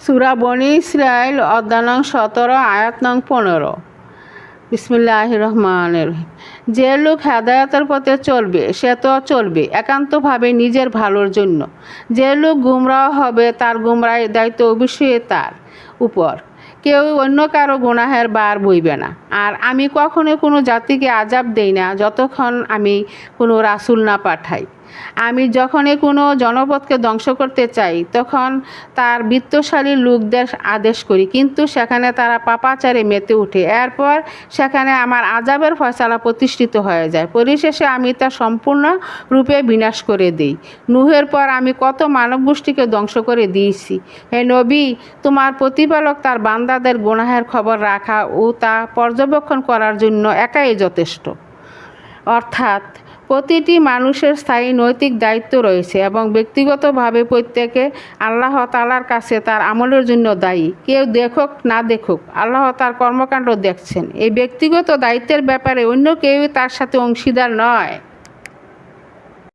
সূরা বনী ইসরাইল অধ্যায় নং 17 আয়াত নং 15। বিসমিল্লাহির রহমানির রহিম। যে লোক হেদায়েতের পথে চলবে সে তো চলবে একান্তভাবে নিজের ভালোর জন্য। যে লোক গুমরাহ হবে তার গুমরাহের দায়িত্ব অবশ্যই তার উপর। কেউ অন্য কারো গুনাহের বার বইবে না। আর আমি কখনো কোনো জাতিকে আযাব দেই না যতক্ষণ আমি কোনো রাসূল না পাঠাই। আমি যখনই কোনো জনপদকে ধ্বংস করতে চাই তখন তার বিত্তশালী লোকদের আদেশ করি, কিন্তু সেখানে তারা পাপাচারে মেতে ওঠে। এরপর সেখানে আমার আযাবের ফয়সালা প্রতিষ্ঠিত হয়ে যায়। পরিশেষে আমি তা সম্পূর্ণ রূপে বিনাশ করে দিই। নূহের পর আমি কত মানবগোষ্ঠীকে ধ্বংস করে দিয়েছি। হে নবী, তোমার প্রতিপালক তার বান্দাদের গুনাহের খবর রাখা ও তা পর্যবেক্ষণ করার জন্য একাই যথেষ্ট। অর্থাৎ প্রতিটি মানুষের স্থায়ী নৈতিক দায়িত্ব রয়েছে এবং ব্যক্তিগতভাবে প্রত্যেকে আল্লাহ তাআলার কাছে তার আমলের জন্য দায়ী। কেউ দেখুক না দেখুক, আল্লাহ তার কর্মকাণ্ড দেখছেন। এই ব্যক্তিগত দায়িত্বের ব্যাপারে অন্য কেউই তার সাথে অংশীদার নয়।